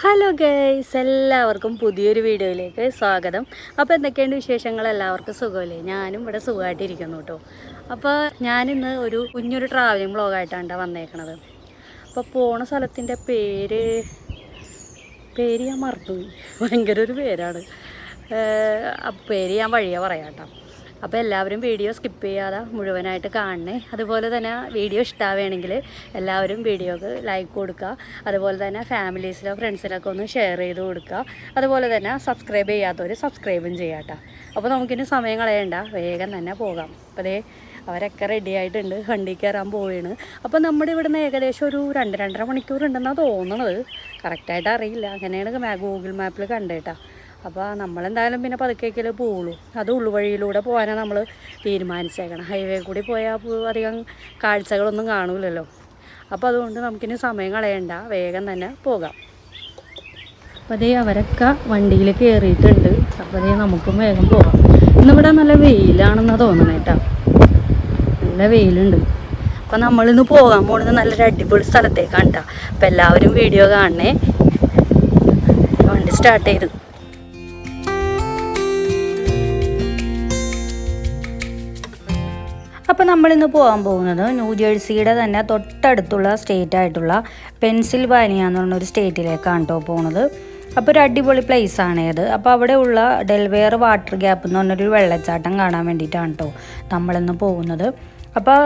Hello guys, എല്ലാവർക്കും പുതിയൊരു വീഡിയോയിലേക്ക് സ്വാഗതം. അപ്പോൾ എന്തൊക്കെയുണ്ട് വിശേഷങ്ങൾ? എല്ലാവർക്കും സുഖമല്ലേ? ഞാനും ഇവിടെ സുഖമായിട്ടിരിക്കുന്നു കേട്ടോ. അപ്പോൾ ഞാനിന്ന് ഒരു കുഞ്ഞൊരു ട്രാവലിംഗ് വ്ളോഗായിട്ടാണ് വന്നേക്കണത്. അപ്പോൾ പോണ സ്ഥലത്തിൻ്റെ പേര് ഞാൻ മറന്നുപോയി. ഭയങ്കര ഒരു പേരാണ്. പേര് ഞാൻ വഴിയെ പറയാം കേട്ടോ. അപ്പോൾ എല്ലാവരും വീഡിയോ സ്കിപ്പ് ചെയ്യാതെ മുഴുവനായിട്ട് കാണണേ. അതുപോലെ തന്നെ വീഡിയോ ഇഷ്ടമാവുകയാണെങ്കിൽ എല്ലാവരും വീഡിയോക്ക് ലൈക്ക് കൊടുക്കുക. അതുപോലെ തന്നെ ഫാമിലീസിലോ ഫ്രണ്ട്സിലൊക്കെ ഒന്ന് ഷെയർ ചെയ്ത് കൊടുക്കുക. അതുപോലെ തന്നെ സബ്സ്ക്രൈബ് ചെയ്യാത്തവർ സബ്സ്ക്രൈബും ചെയ്യാം കേട്ടോ. അപ്പോൾ നമുക്കിനി സമയം കളയണ്ട, വേഗം തന്നെ പോകാം. അപ്പോൾ അതേ അവരൊക്കെ റെഡി ആയിട്ടുണ്ട്, വണ്ടി കയറാൻ പോവുകയാണ്. അപ്പോൾ നമ്മുടെ ഇവിടുന്ന് ഏകദേശം ഒരു 2-2.5 മണിക്കൂർ ഉണ്ടെന്നാണ് തോന്നുന്നത്. കറക്റ്റായിട്ട് അറിയില്ല, അങ്ങനെയാണ് ഗൂഗിൾ മാപ്പിൽ കണ്ടേട്ടാ. അപ്പോൾ നമ്മളെന്തായാലും പിന്നെ പതുക്കേക്കൽ പോവുള്ളൂ. അത് ഉള്ളുവഴിയിലൂടെ പോകാനാണ് നമ്മൾ തീരുമാനിച്ചേക്കണം. ഹൈവേ കൂടി പോയാൽ അധികം കാഴ്ചകളൊന്നും കാണൂലല്ലോ. അപ്പോൾ അതുകൊണ്ട് നമുക്കിനി സമയം കളയണ്ട, വേഗം തന്നെ പോകാം. അപ്പോൾ അതേ അവരൊക്കെ വണ്ടിയിൽ കയറിയിട്ടുണ്ട്. അപ്പോൾ അതേ നമുക്കും വേഗം പോകാം. ഇന്നിവിടെ നല്ല വെയിലാണെന്നാണ് തോന്നണേ കേട്ടോ. നല്ല വെയിലുണ്ട്. അപ്പോൾ നമ്മളിന്ന് പോകാൻ പോകുന്നത് നല്ലൊരു അടിപൊളി സ്ഥലത്തേക്കാണ് കേട്ടോ. അപ്പോൾ എല്ലാവരും വീഡിയോ കാണണേ. വണ്ടി സ്റ്റാർട്ട് ചെയ്തു. അപ്പോൾ നമ്മളിന്ന് പോകാൻ പോകുന്നത് ന്യൂജേഴ്സിയുടെ തന്നെ തൊട്ടടുത്തുള്ള സ്റ്റേറ്റ് ആയിട്ടുള്ള പെൻസിൽവാനിയ എന്ന് പറഞ്ഞൊരു സ്റ്റേറ്റിലേക്കാണ് കേട്ടോ പോകുന്നത്. അപ്പോൾ ഒരു അടിപൊളി പ്ലേസാണ് ഇത്. അപ്പോൾ അവിടെ ഉള്ള ഡെൽവെയർ വാട്ടർ ഗ്യാപ്പ് എന്ന് പറഞ്ഞൊരു വെള്ളച്ചാട്ടം കാണാൻ വേണ്ടിയിട്ടാണ് കേട്ടോ നമ്മളിന്ന് പോകുന്നത്. അപ്പോൾ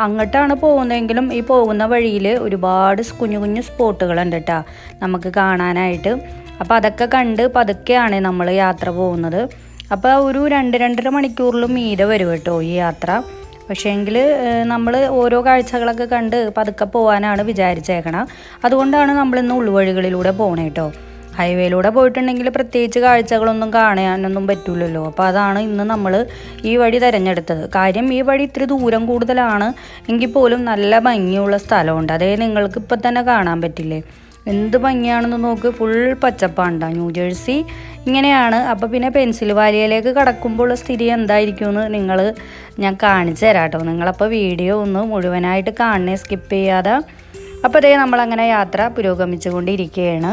അങ്ങോട്ടാണ് പോകുന്നതെങ്കിലും ഈ പോകുന്ന വഴിയിൽ ഒരുപാട് കുഞ്ഞു കുഞ്ഞു സ്പോട്ടുകളുണ്ട് കേട്ടോ നമുക്ക് കാണാനായിട്ട്. അപ്പോൾ അതൊക്കെ കണ്ട് പതുക്കെയാണ് നമ്മൾ യാത്ര പോകുന്നത്. അപ്പോൾ ഒരു 2-2.5 മണിക്കൂറിലും മീതെ വരും കേട്ടോ ഈ യാത്ര. പക്ഷേങ്കിൽ നമ്മൾ ഓരോ കാഴ്ചകളൊക്കെ കണ്ട് പതുക്കെ പോകാനാണ് വിചാരിച്ചേക്കണം. അതുകൊണ്ടാണ് നമ്മളിന്ന് ഉൾവഴികളിലൂടെ പോകണേ കേട്ടോ. ഹൈവേയിലൂടെ പോയിട്ടുണ്ടെങ്കിൽ പ്രത്യേകിച്ച് കാഴ്ചകളൊന്നും കാണാനൊന്നും പറ്റില്ലല്ലോ. അപ്പോൾ അതാണ് ഇന്ന് നമ്മൾ ഈ വഴി തിരഞ്ഞെടുത്തത്. കാര്യം ഈ വഴി ഇത്തിരി ദൂരം കൂടുതലാണ് എങ്കിൽ പോലും നല്ല ഭംഗിയുള്ള സ്ഥലമുണ്ട്. അതേ നിങ്ങൾക്ക് ഇപ്പം തന്നെ കാണാൻ പറ്റില്ലേ, എന്ത് ഭംഗിയാണെന്ന് നോക്ക്. ഫുൾ പച്ചപ്പാണ് ന്യൂജേഴ്സി ഇങ്ങനെയാണ്. അപ്പോൾ പിന്നെ പെൻസിൽവാനിയയിലേക്ക് കടക്കുമ്പോൾ സ്ഥിതി എന്തായിരിക്കുമെന്ന് ഞാൻ കാണിച്ചു തരാം കേട്ടോ. നിങ്ങളപ്പോൾ വീഡിയോ ഒന്ന് മുഴുവനായിട്ട് കാണണേ, സ്കിപ്പ് ചെയ്യാതെ. അപ്പോൾ അതേ നമ്മളങ്ങനെ യാത്ര പുരോഗമിച്ചു കൊണ്ടിരിക്കുകയാണ്.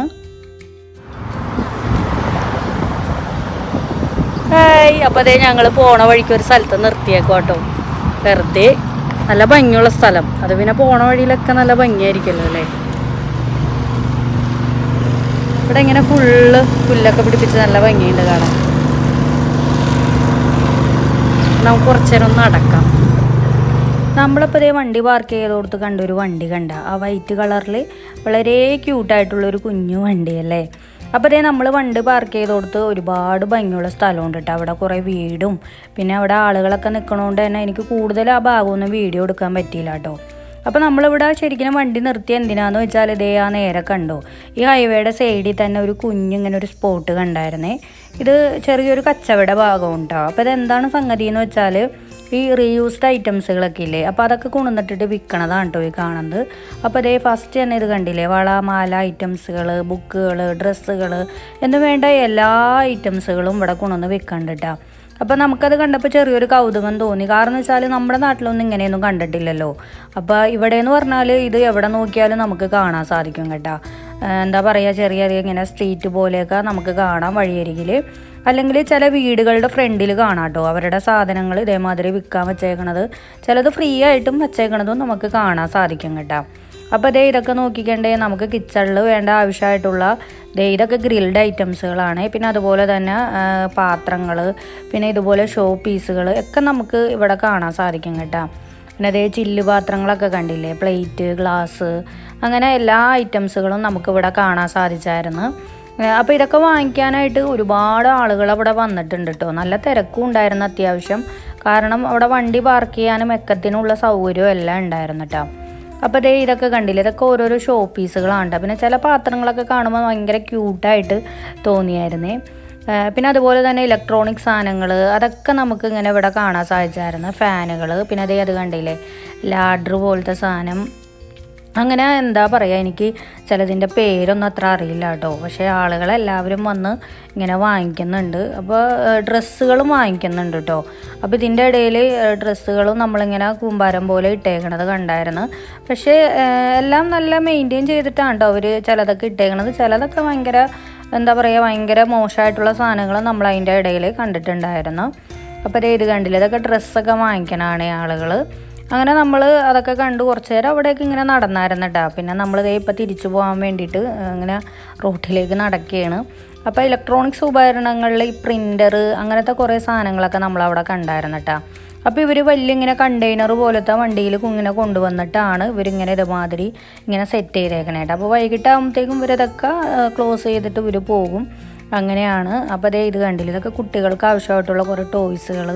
അപ്പോൾ അതേ ഞങ്ങൾ പോണ വഴിക്ക് ഒരു സ്ഥലത്ത് നിർത്തിയേക്കോ കേട്ടോ. വെറുതെ നല്ല ഭംഗിയുള്ള സ്ഥലം. അത് പിന്നെ പോണ വഴിയിലൊക്കെ നല്ല ഭംഗിയായിരിക്കുമല്ലോ അല്ലേ. ഇവിടെ ഇങ്ങനെ ഫുള്ള് പുല്ലൊക്കെ പിടിപ്പിച്ച് നല്ല ഭംഗിയുണ്ട് കാണാൻ. നമുക്ക് കുറച്ച് നേരം ഒന്ന് നടക്കാം. നമ്മളിപ്പോൾ ഇതേ വണ്ടി പാർക്ക് ചെയ്തോടത്ത് കണ്ടൊരു വണ്ടി കണ്ട, ആ വൈറ്റ് കളറിൽ വളരെ ക്യൂട്ടായിട്ടുള്ളൊരു കുഞ്ഞു വണ്ടിയല്ലേ. അപ്പോൾ അതേ നമ്മൾ വണ്ടി പാർക്ക് ചെയ്തോടത്ത് ഒരുപാട് ഭംഗിയുള്ള സ്ഥലമുണ്ട് കേട്ടോ. അവിടെ കുറേ വീടും പിന്നെ അവിടെ ആളുകളൊക്കെ നിൽക്കണോണ്ട് തന്നെ എനിക്ക് കൂടുതൽ ആ ഭാഗമൊന്നും വീഡിയോ എടുക്കാൻ പറ്റിയില്ല കേട്ടോ. അപ്പോൾ നമ്മളിവിടെ ശരിക്കും വണ്ടി നിർത്തി എന്തിനാന്ന് വെച്ചാൽ ഇതേ ആ നേരെ കണ്ടോ, ഈ ഹൈവേയുടെ സൈഡിൽ തന്നെ ഒരു കുഞ്ഞിങ്ങനെ ഒരു സ്പോട്ട് കണ്ടായിരുന്നേ. ഇത് ചെറിയൊരു കച്ചവട ഭാഗം ഉണ്ടാവും. അപ്പോൾ ഇതെന്താണ് സംഗതി എന്ന് വെച്ചാൽ ഈ റീയൂസ്ഡ് ഐറ്റംസുകളൊക്കെ ഇല്ലേ, അപ്പോൾ അതൊക്കെ കൊണ്ടുവന്നിട്ടിട്ട് വിൽക്കണതാണ് കേട്ടോ ഈ കാണുന്നത്. അപ്പോൾ അതേ ഫസ്റ്റ് തന്നെ ഇത് കണ്ടില്ലേ, വള മാല ഐറ്റംസുകൾ, ബുക്കുകൾ, ഡ്രസ്സുകൾ എന്ന് വേണ്ട എല്ലാ ഐറ്റംസുകളും ഇവിടെ കൊണ്ടുവന്ന് വിൽക്കണ്ട് കേട്ടോ. അപ്പോൾ നമുക്കത് കണ്ടപ്പോൾ ചെറിയൊരു കൗതുകം തോന്നി. കാരണം എന്ന് വെച്ചാൽ നമ്മുടെ നാട്ടിലൊന്നും ഇങ്ങനെയൊന്നും കണ്ടിട്ടില്ലല്ലോ. അപ്പോൾ ഇവിടെ എന്ന് പറഞ്ഞാൽ ഇത് എവിടെ നോക്കിയാലും നമുക്ക് കാണാൻ സാധിക്കും കേട്ടോ. എന്താ പറയുക, ചെറിയ ഇങ്ങനെ സ്ട്രീറ്റ് പോലെയൊക്കെ നമുക്ക് കാണാം വഴിയരികിൽ. അല്ലെങ്കിൽ ചില വീടുകളുടെ ഫ്രണ്ടിൽ കാണാം കേട്ടോ അവരുടെ സാധനങ്ങൾ ഇതേമാതിരി വിൽക്കാൻ വെച്ചേക്കണത്. ചിലത് ഫ്രീ ആയിട്ടും വെച്ചേക്കണതും നമുക്ക് കാണാൻ സാധിക്കും കേട്ടോ. അപ്പോൾ ഇതൊക്കെ നോക്കിക്കണ്ടേ, നമുക്ക് കിച്ചണിൽ വേണ്ട ആവശ്യമായിട്ടുള്ള ഇതൊക്കെ ഗ്രിൽഡ് ഐറ്റംസുകളാണ്. പിന്നെ അതുപോലെ തന്നെ പാത്രങ്ങൾ, പിന്നെ ഇതുപോലെ ഷോ പീസുകൾ ഒക്കെ നമുക്ക് ഇവിടെ കാണാൻ സാധിക്കും കേട്ടോ. പിന്നെ ചില്ല് പാത്രങ്ങളൊക്കെ കണ്ടില്ലേ, പ്ലേറ്റ്, ഗ്ലാസ്, അങ്ങനെ എല്ലാ ഐറ്റംസുകളും നമുക്കിവിടെ കാണാൻ സാധിച്ചായിരുന്നു. അപ്പോൾ ഇതൊക്കെ വാങ്ങിക്കാനായിട്ട് ഒരുപാട് ആളുകൾ അവിടെ വന്നിട്ടുണ്ട് കേട്ടോ. നല്ല തിരക്കും ഉണ്ടായിരുന്നു അത്യാവശ്യം. കാരണം അവിടെ വണ്ടി പാർക്ക് ചെയ്യാനും എക്കത്തിനുള്ള സൗകര്യവും എല്ലാം ഉണ്ടായിരുന്നു കേട്ടോ. അപ്പോൾ ഇതൊക്കെ കണ്ടില്ലേ, ഇതൊക്കെ ഓരോരോ ഷോ പീസുകളാണ്. പിന്നെ ചില പാത്രങ്ങളൊക്കെ കാണുമ്പോൾ ഭയങ്കര ക്യൂട്ടായിട്ട് തോന്നിയായിരുന്നേ. പിന്നെ അതുപോലെ തന്നെ ഇലക്ട്രോണിക് സാധനങ്ങൾ അതൊക്കെ നമുക്ക് ഇങ്ങനെ ഇവിടെ കാണാൻ സാധിച്ചായിരുന്നു. ഫാനുകൾ, പിന്നെ അത് കണ്ടില്ലേ ലാഡർ പോലത്തെ സാധനം, അങ്ങനെ എന്താ പറയുക, എനിക്ക് ചിലതിൻ്റെ പേരൊന്നും അത്ര അറിയില്ല കേട്ടോ. പക്ഷേ ആളുകളെല്ലാവരും വന്ന് ഇങ്ങനെ വാങ്ങിക്കുന്നുണ്ട്. അപ്പോൾ ഡ്രസ്സുകളും വാങ്ങിക്കുന്നുണ്ട് കേട്ടോ. അപ്പോൾ ഇതിൻ്റെ ഇടയിൽ ഡ്രസ്സുകളും നമ്മളിങ്ങനെ കൂമ്പാരം പോലെ ഇട്ടേക്കണത് കണ്ടായിരുന്നു. പക്ഷേ എല്ലാം നല്ല മെയിൻറ്റെയിൻ ചെയ്തിട്ടാണ് കേട്ടോ അവർ ചിലതൊക്കെ ഇട്ടേക്കണത്. ചിലതൊക്കെ ഭയങ്കര എന്താ പറയുക, ഭയങ്കര മോശമായിട്ടുള്ള സാധനങ്ങൾ നമ്മൾ അതിൻ്റെ ഇടയിൽ കണ്ടിട്ടുണ്ടായിരുന്നു. അപ്പോൾ ഇത് കണ്ടില്ല, ഇതൊക്കെ ഡ്രസ്സൊക്കെ വാങ്ങിക്കണതാണ് ആളുകൾ. അങ്ങനെ നമ്മൾ അതൊക്കെ കണ്ട് കുറച്ച് നേരം അവിടേക്ക് ഇങ്ങനെ നടന്നായിരുന്നു കേട്ടോ. പിന്നെ നമ്മളിതേ ഇപ്പോൾ തിരിച്ചു പോകാൻ വേണ്ടിയിട്ട് ഇങ്ങനെ റോട്ടിലേക്ക് നടക്കുകയാണ്. അപ്പോൾ ഇലക്ട്രോണിക്സ് ഉപകരണങ്ങളിൽ ഈ പ്രിൻ്റർ അങ്ങനത്തെ കുറേ സാധനങ്ങളൊക്കെ നമ്മളവിടെ കണ്ടായിരുന്നു കേട്ടോ. അപ്പോൾ ഇവർ വലിയ ഇങ്ങനെ കണ്ടെയ്നർ പോലത്തെ വണ്ടിയിൽ ഇങ്ങനെ കൊണ്ടുവന്നിട്ടാണ് ഇവരിങ്ങനെ ഇതുമാതിരി ഇങ്ങനെ സെറ്റ് ചെയ്തേക്കണേ കേട്ടോ. അപ്പോൾ വൈകിട്ടാകുമ്പോഴത്തേക്കും ഇവരിതൊക്കെ ക്ലോസ് ചെയ്തിട്ട് ഇവർ പോകും. അങ്ങനെയാണ്. അപ്പോൾ അതേ ഇത് കണ്ടില്ല, ഇതൊക്കെ കുട്ടികൾക്ക് ആവശ്യമായിട്ടുള്ള കുറേ ടോയ്സുകൾ,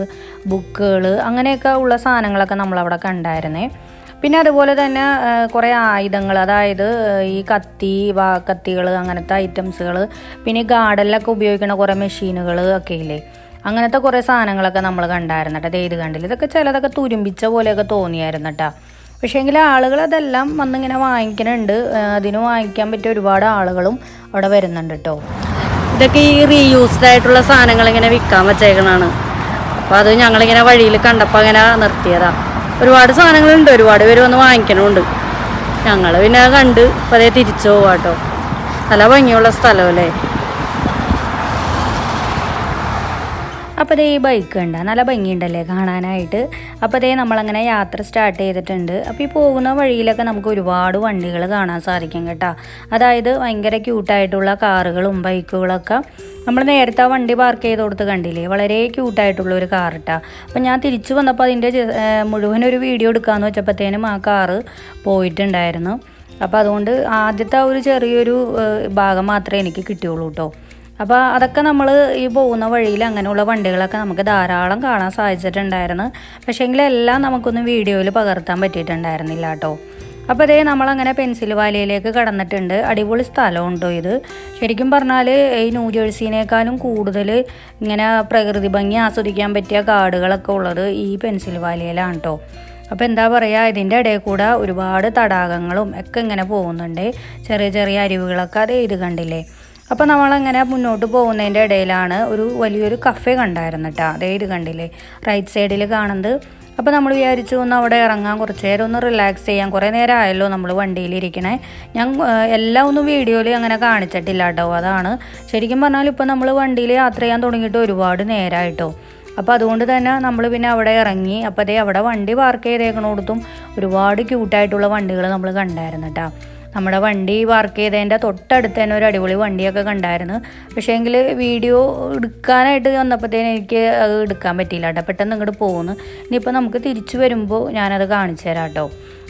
ബുക്കുകൾ, അങ്ങനെയൊക്കെ ഉള്ള സാധനങ്ങളൊക്കെ നമ്മളവിടെ കണ്ടായിരുന്നേ. പിന്നെ അതുപോലെ തന്നെ കുറേ ആയുധങ്ങൾ, അതായത് ഈ കത്തികൾ, അങ്ങനത്തെ ഐറ്റംസുകൾ, പിന്നെ ഈ ഗാർഡനിലൊക്കെ ഉപയോഗിക്കുന്ന കുറേ മെഷീനുകൾ ഒക്കെ ഇല്ലേ, അങ്ങനത്തെ കുറേ സാധനങ്ങളൊക്കെ നമ്മൾ കണ്ടായിരുന്നു കേട്ടോ. ഇത് കണ്ടില്ല, ഇതൊക്കെ ചിലതൊക്കെ തുരുമ്പിച്ച പോലെയൊക്കെ തോന്നിയായിരുന്നു കേട്ടോ. പക്ഷേ എങ്കിൽ ആളുകൾ അതെല്ലാം വന്നിങ്ങനെ വാങ്ങിക്കുന്നുണ്ട്. അതിന് വാങ്ങിക്കാൻ പറ്റിയ ഒരുപാട് ആളുകളും അവിടെ വരുന്നുണ്ട് കേട്ടോ. ഇതൊക്കെ ഈ റീയൂസ്ഡ് ആയിട്ടുള്ള സാധനങ്ങൾ ഇങ്ങനെ വിൽക്കാൻ വെച്ചേക്കണതാണ്. അപ്പോൾ അത് ഞങ്ങളിങ്ങനെ വഴിയിൽ കണ്ടപ്പോൾ അങ്ങനെ നിർത്തിയതാണ്. ഒരുപാട് സാധനങ്ങളുണ്ട്, ഒരുപാട് പേര് വന്ന് വാങ്ങിക്കണമുണ്ട്. ഞങ്ങൾ പിന്നെ കണ്ട് അപ്പോൾ അതേ തിരിച്ചു പോവാം കേട്ടോ. നല്ല ഭംഗിയുള്ള സ്ഥലമല്ലേ. അപ്പോൾ അതേ ഈ ബൈക്ക് കണ്ട നല്ല ഭംഗിയുണ്ടല്ലേ കാണാനായിട്ട്. അപ്പോൾ അതേ നമ്മളങ്ങനെ യാത്ര സ്റ്റാർട്ട് ചെയ്തിട്ടുണ്ട്. അപ്പോൾ ഈ പോകുന്ന വഴിയിലൊക്കെ നമുക്ക് ഒരുപാട് വണ്ടികൾ കാണാൻ സാധിക്കും കേട്ടോ. അതായത് ഭയങ്കര ക്യൂട്ടായിട്ടുള്ള കാറുകളും ബൈക്കുകളൊക്കെ. നമ്മൾ നേരത്തെ ആ വണ്ടി പാർക്ക് ചെയ്ത് കൊടുത്ത് കണ്ടില്ലേ, വളരെ ക്യൂട്ടായിട്ടുള്ള ഒരു കാർ കേട്ടോ. അപ്പോൾ ഞാൻ തിരിച്ചു വന്നപ്പോൾ അതിൻ്റെ മുഴുവനൊരു വീഡിയോ എടുക്കാമെന്ന് വെച്ചപ്പോഴത്തേനും ആ കാറ് പോയിട്ടുണ്ടായിരുന്നു. അപ്പോൾ അതുകൊണ്ട് ആദ്യത്തെ ഒരു ചെറിയൊരു ഭാഗം മാത്രമേ എനിക്ക് കിട്ടിയുള്ളൂ കേട്ടോ. അപ്പോൾ അതൊക്കെ നമ്മൾ ഈ പോകുന്ന വഴിയിൽ അങ്ങനെയുള്ള വണ്ടികളൊക്കെ നമുക്ക് ധാരാളം കാണാൻ സാധിച്ചിട്ടുണ്ടായിരുന്നു. പക്ഷേങ്കിൽ എല്ലാം നമുക്കൊന്നും വീഡിയോയിൽ പകർത്താൻ പറ്റിയിട്ടുണ്ടായിരുന്നില്ല കേട്ടോ. അപ്പോൾ അതേ നമ്മളങ്ങനെ പെൻസിൽവാലിയയിലേക്ക് കടന്നിട്ടുണ്ട്. അടിപൊളി സ്ഥലമുണ്ടോ ഇത്. ശരിക്കും പറഞ്ഞാൽ ഈ ന്യൂജേഴ്സിനേക്കാളും കൂടുതൽ ഇങ്ങനെ പ്രകൃതി ഭംഗി ആസ്വദിക്കാൻ പറ്റിയ കാടുകളൊക്കെ ഉള്ളത് ഈ പെൻസിൽവാലിയയിലാണ് കേട്ടോ. അപ്പോൾ എന്താ പറയുക, ഇതിൻ്റെ ഇടയിൽ കൂടെ ഒരുപാട് തടാകങ്ങളും ഒക്കെ ഇങ്ങനെ പോകുന്നുണ്ട്. ചെറിയ ചെറിയ അരുവികളൊക്കെ അത് ഇത് കണ്ടില്ലേ. അപ്പോൾ നമ്മളങ്ങനെ മുന്നോട്ട് പോകുന്നതിൻ്റെ ഇടയിലാണ് ഒരു വലിയൊരു കഫേ കണ്ടായിരുന്നു കേട്ടോ. അതേ ഇത് കണ്ടില്ലേ റൈറ്റ് സൈഡിൽ കാണുന്നത്. അപ്പോൾ നമ്മൾ വിചാരിച്ചു ഒന്ന് അവിടെ ഇറങ്ങാൻ, കുറച്ച് നേരം ഒന്ന് റിലാക്സ് ചെയ്യാൻ. കുറേ നേരം ആയല്ലോ നമ്മൾ വണ്ടിയിലിരിക്കണേ. ഞാൻ എല്ലാം ഒന്നും വീഡിയോയിൽ അങ്ങനെ കാണിച്ചിട്ടില്ല കേട്ടോ. അതാണ് ശരിക്കും പറഞ്ഞാൽ ഇപ്പോൾ നമ്മൾ വണ്ടിയിൽ യാത്ര ചെയ്യാൻ തുടങ്ങിയിട്ട് ഒരുപാട് നേരമായിട്ടോ. അപ്പോൾ അതുകൊണ്ട് തന്നെ നമ്മൾ പിന്നെ അവിടെ ഇറങ്ങി. അപ്പോൾ അതേ അവിടെ വണ്ടി പാർക്ക് ചെയ്തേക്കണോടത്തും ഒരുപാട് ക്യൂട്ടായിട്ടുള്ള വണ്ടികൾ നമ്മൾ കണ്ടായിരുന്നു കേട്ടോ. നമ്മുടെ വണ്ടി പാർക്ക് ചെയ്തതിൻ്റെ തൊട്ടടുത്ത് തന്നെ ഒരു അടിപൊളി വണ്ടിയൊക്കെ കണ്ടായിരുന്നു. പക്ഷേ എങ്കിൽ വീഡിയോ എടുക്കാനായിട്ട് വന്നപ്പോഴത്തേനും എനിക്ക് അത് എടുക്കാൻ പറ്റിയില്ല കേട്ടോ. പെട്ടെന്ന് ഇങ്ങോട്ട് പോകുന്നു. ഇനിയിപ്പോൾ നമുക്ക് തിരിച്ചു വരുമ്പോൾ ഞാനത് കാണിച്ചു തരാം കേട്ടോ.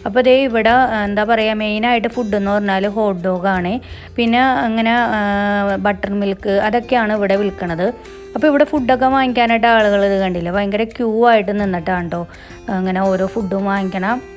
അപ്പോൾ അതേ ഇവിടെ എന്താ പറയുക, മെയിനായിട്ട് ഫുഡ് എന്ന് പറഞ്ഞാൽ ഹോട്ട് ഡോഗാണ്. പിന്നെ അങ്ങനെ ബട്ടർ മിൽക്ക് അതൊക്കെയാണ് ഇവിടെ വിൽക്കണത്. അപ്പോൾ ഇവിടെ ഫുഡൊക്കെ വാങ്ങിക്കാനായിട്ട് ആളുകൾ ഇത് കണ്ടില്ല ഭയങ്കര ക്യൂ ആയിട്ട് നിന്നിട്ടാണ് കേട്ടോ അങ്ങനെ ഓരോ ഫുഡും വാങ്ങിക്കണം.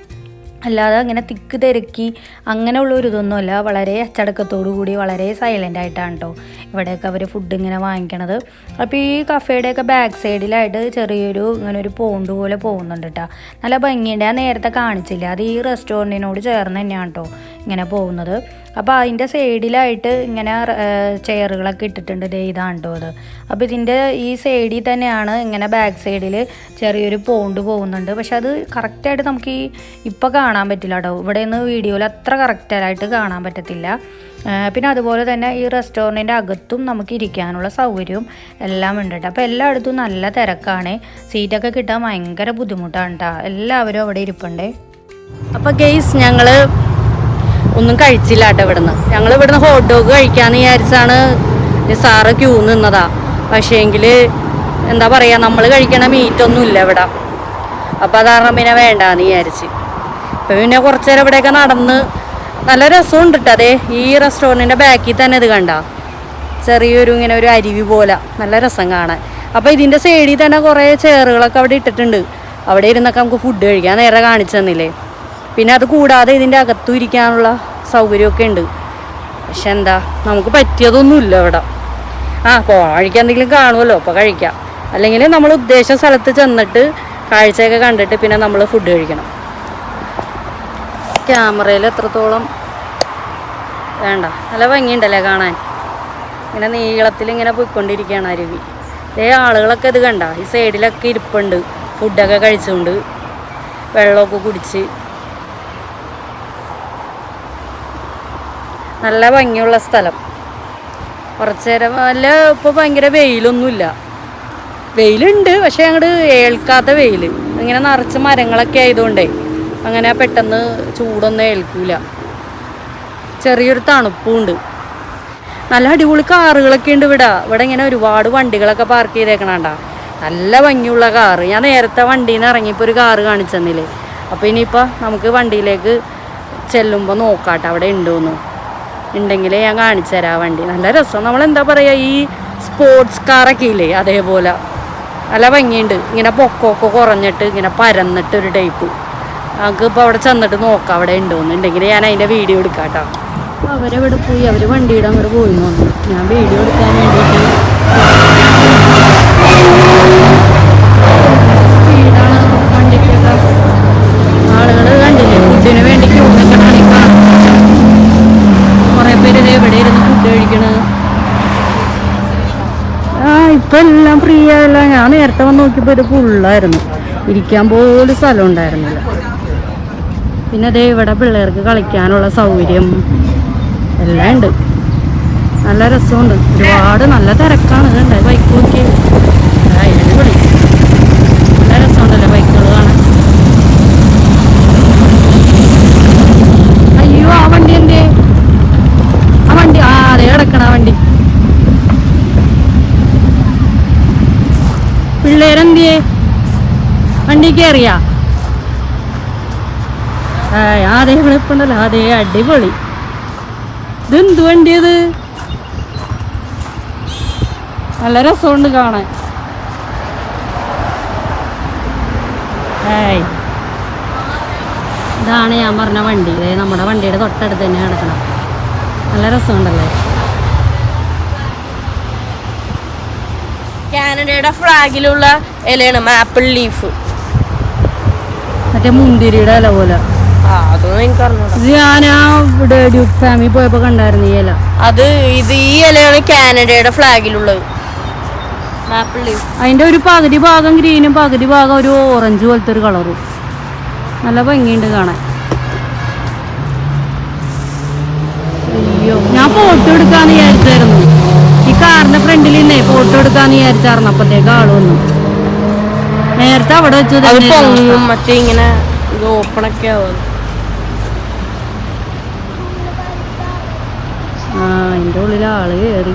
അല്ലാതെ അങ്ങനെ തിക്ക് തിരക്കി അങ്ങനെയുള്ളൊരു ഇതൊന്നുമല്ല. വളരെ അച്ചടക്കത്തോടു കൂടി വളരെ സൈലൻ്റ് ആയിട്ടാണ് കേട്ടോ ഇവിടെയൊക്കെ അവർ ഫുഡ് ഇങ്ങനെ വാങ്ങിക്കണത്. അപ്പോൾ ഈ കഫേയുടെയൊക്കെ ബാക്ക് സൈഡിലായിട്ട് ചെറിയൊരു ഇങ്ങനെ ഒരു പോണ്ട് പോലെ പോകുന്നുണ്ട് കേട്ടോ. നല്ല ഭംഗിയുണ്ട്. ഞാൻ നേരത്തെ കാണിച്ചില്ല, അത് ഈ റെസ്റ്റോറൻറ്റിനോട് ചേർന്ന് തന്നെയാണ് കേട്ടോ ഇങ്ങനെ പോകുന്നത്. അപ്പോൾ അതിൻ്റെ സൈഡിലായിട്ട് ഇങ്ങനെ ചെയറുകളൊക്കെ ഇട്ടിട്ടുണ്ട്. ഇതാണ് കേട്ടോ അത്. അപ്പോൾ ഇതിൻ്റെ ഈ സൈഡിൽ തന്നെയാണ് ഇങ്ങനെ ബാക്ക് സൈഡിൽ ചെറിയൊരു പോണ്ട് പോകുന്നുണ്ട്. പക്ഷെ അത് കറക്റ്റായിട്ട് നമുക്ക് ഇപ്പോൾ കാണാൻ പറ്റില്ല കേട്ടോ. ഇവിടെ നിന്ന് വീഡിയോയിൽ അത്ര കറക്റ്റായിട്ട് കാണാൻ പറ്റത്തില്ല. പിന്നെ അതുപോലെ തന്നെ ഈ റെസ്റ്റോറൻറ്റിൻ്റെ അകത്തും നമുക്ക് ഇരിക്കാനുള്ള സൗകര്യവും എല്ലാം ഉണ്ട് കേട്ടോ. അപ്പോൾ എല്ലായിടത്തും നല്ല തിരക്കാണ്. സീറ്റൊക്കെ കിട്ടാൻ ഭയങ്കര ബുദ്ധിമുട്ടാണ് കേട്ടോ. എല്ലാവരും അവിടെ ഇരിപ്പുണ്ടേ. അപ്പോൾ ഗെയ്സ് ഞങ്ങൾ ഒന്നും കഴിച്ചില്ല കേട്ടോ ഇവിടുന്ന്. ഞങ്ങൾ ഇവിടുന്ന് ഹോട്ട് ഡോഗ് കഴിക്കാമെന്ന് വിചാരിച്ചാണ് സാറ് ക്യൂ നിന്നതാ. പക്ഷേങ്കിൽ എന്താ പറയുക, നമ്മൾ കഴിക്കണ മീറ്റൊന്നും ഇല്ല ഇവിടെ. അപ്പോൾ അത് കാരണം പിന്നെ വേണ്ടാന്ന് വിചാരിച്ച്. അപ്പോൾ പിന്നെ കുറച്ച് നേരം ഇവിടെയൊക്കെ നടന്ന് നല്ല രസമുണ്ട് കേട്ടോ. അതെ ഈ റെസ്റ്റോറൻറ്റിൻ്റെ ബാക്കിൽ തന്നെ ഇത് കണ്ട ചെറിയൊരു ഇങ്ങനെ ഒരു അരുവി പോലെ നല്ല രസം കാണാൻ. അപ്പോൾ ഇതിൻ്റെ സൈഡിൽ തന്നെ കുറേ ചെയറുകളൊക്കെ അവിടെ ഇട്ടിട്ടുണ്ട്. അവിടെ ഇരുന്നൊക്കെ നമുക്ക് ഫുഡ് കഴിക്കാൻ നേരെ കാണിച്ചു തന്നില്ലേ. പിന്നെ അത് കൂടാതെ ഇതിൻ്റെ അകത്തും ഇരിക്കാനുള്ള സൗകര്യമൊക്കെ ഉണ്ട്. പക്ഷെ എന്താ നമുക്ക് പറ്റിയതൊന്നുമില്ല ഇവിടെ. കഴിക്കാൻ എന്തെങ്കിലും കാണുമല്ലോ അപ്പോൾ കഴിക്കാം. അല്ലെങ്കിൽ നമ്മൾ ഉദ്ദേശിച്ച സ്ഥലത്ത് ചെന്നിട്ട് കാഴ്ചയൊക്കെ കണ്ടിട്ട് പിന്നെ നമ്മൾ ഫുഡ് കഴിക്കണം. ക്യാമറയിൽ എത്രത്തോളം വേണ്ട, നല്ല ഭംഗിയുണ്ടല്ലേ കാണാൻ. ഇങ്ങനെ നീളത്തിൽ ഇങ്ങനെ പോയിക്കൊണ്ടിരിക്കുകയാണ് അരുവി. ഇതേ ആളുകളൊക്കെ ഇത് കണ്ട, ഈ സൈഡിലൊക്കെ ഇരിപ്പുണ്ട്, ഫുഡൊക്കെ കഴിച്ചുകൊണ്ട് വെള്ളമൊക്കെ കുടിച്ച്. നല്ല ഭംഗിയുള്ള സ്ഥലം. കുറച്ച് നേരം അല്ല, ഇപ്പോൾ ഭയങ്കര വെയിലൊന്നുമില്ല, വെയിലുണ്ട് പക്ഷെ അങ്ങോട്ട് ഏൽക്കാത്ത വെയിൽ. ഇങ്ങനെ നിറച്ച് മരങ്ങളൊക്കെ ആയതുകൊണ്ടേ അങ്ങനെ പെട്ടെന്ന് ചൂടൊന്നും ഏൽക്കൂല. ചെറിയൊരു തണുപ്പുണ്ട്. നല്ല അടിപൊളി കാറുകളൊക്കെ ഉണ്ട് ഇവിടെ. ഇവിടെ ഇങ്ങനെ ഒരുപാട് വണ്ടികളൊക്കെ പാർക്ക് ചെയ്തേക്കണണ്ട. നല്ല ഭംഗിയുള്ള കാറ്. ഞാൻ നേരത്തെ വണ്ടിയിൽ നിന്ന് ഇറങ്ങിയപ്പോൾ ഒരു കാറ് കാണിച്ചു തന്നില്ലേ. അപ്പോൾ ഇനിയിപ്പോൾ നമുക്ക് വണ്ടിയിലേക്ക് ചെല്ലുമ്പോൾ നോക്കാട്ടോ അവിടെ ഉണ്ടോയെന്ന്. ഉണ്ടെങ്കിലേ ഞാൻ കാണിച്ചു തരാം വണ്ടി. നല്ല രസം. നമ്മളെന്താ പറയുക, ഈ സ്പോർട്സ് കാറൊക്കെ ഇല്ലേ അതേപോലെ നല്ല ഭംഗിയുണ്ട്. ഇങ്ങനെ പൊക്കമൊക്കെ കുറഞ്ഞിട്ട് ഇങ്ങനെ പരന്നിട്ട് ഒരു ടൈപ്പ്. നമുക്കിപ്പോൾ അവിടെ ചെന്നിട്ട് നോക്കാം അവിടെ ഉണ്ടോയെന്നുണ്ടെങ്കിൽ ഞാൻ അതിൻ്റെ വീഡിയോ എടുക്കാം കേട്ടോ. അവരെവിടെ പോയി? അവർ വണ്ടിയുടെ അങ്ങോട്ട് പോയി തോന്നുന്നു. ഞാൻ വീഡിയോ എടുക്കാൻ വേണ്ടിയിട്ട് സ്പീഡാണ് വണ്ടിക്കൊക്കെ. ആളുകൾ കണ്ടില്ലേ, ഫുഡിന് വേണ്ടി ക്യൂ നിൽക്കണ. കുറേ പേര് എവിടെ ഇരുന്ന് ഫുഡ് കഴിക്കണത്. ഇപ്പം എല്ലാം ഫ്രീ ആയല്ല. ഞാൻ നേരത്തെ വന്ന് നോക്കിയപ്പോൾ ഇത് ഫുള്ളായിരുന്നു, ഇരിക്കാൻ പോലും സ്ഥലം ഉണ്ടായിരുന്നില്ല. പിന്നെ അതേ ഇവിടെ പിള്ളേർക്ക് കളിക്കാനുള്ള സൗകര്യം എല്ലാം ഉണ്ട്. നല്ല രസമുണ്ട്. ഒരുപാട് നല്ല തിരക്കാണ്. കണ്ടേ ബൈക്ക് നോക്കി, അടിപൊളി. നല്ല രസമുണ്ടല്ലേ ബൈക്കുകൾ കാണാൻ. അയ്യോ, ആ വണ്ടി എന്തേ? ആ വണ്ടി അതേ കിടക്കണ ആ വണ്ടി. പിള്ളേരെന്തിയേ? വണ്ടി കയറിയാ? അതേ വിളിപ്പുണ്ടല്ലോ, അതേ അടിപൊളി. ഇതെന്ത് വണ്ടിയത്? നല്ല രസമുണ്ട് കാണാൻ. ഇതാണ് ഞാൻ പറഞ്ഞ വണ്ടി. നമ്മുടെ വണ്ടിയുടെ തൊട്ടടുത്ത് തന്നെ കിടക്കണം. നല്ല രസമുണ്ടല്ലേ. കാനഡയുടെ ഫ്ലാഗിലുള്ള ഇലയാണ് മാപ്പിൾ ലീഫ്. മറ്റേ മുന്തിരിയുടെ ഇല പോലെ. അതൊന്നും എനിക്ക് അറിഞ്ഞൂടാ. ഞാൻ ഇവിടെ ഡ്യൂക്ക് ഫാമിലി പോയപ്പോ കണ്ടായിരുന്നു ഈ ഇല. ഈ ഇലയാണ് കാനഡയുടെ ഫ്ലാഗിലുള്ളത്, മാപ്പിൾ ലീഫ്. അതിന്റെ ഒരു പകുതി ഭാഗം ഗ്രീനും പകുതി ഭാഗം ഒരു ഓറഞ്ച് പോലത്തെ ഒരു കളറും. നല്ല ഭംഗിയുണ്ട് കാണാൻ. അയ്യോ, ഞാൻ ഫോട്ടോ എടുക്കാന്ന് വിചാരിച്ചായിരുന്നു. ഈ കാറിന്റെ ഫ്രണ്ടിൽ നിന്നേ ഫോട്ടോ എടുക്കാന്ന് വിചാരിച്ചായിരുന്നു. അപ്പത്തേക്ക് ആള് വന്നു. നേരത്തെ അവിടെ വെച്ചു മറ്റേ ഇങ്ങനെ ഇത് ഓപ്പണൊക്കെ ആവും. അതിൻ്റെ ഉള്ളിൽ ആള് കയറി.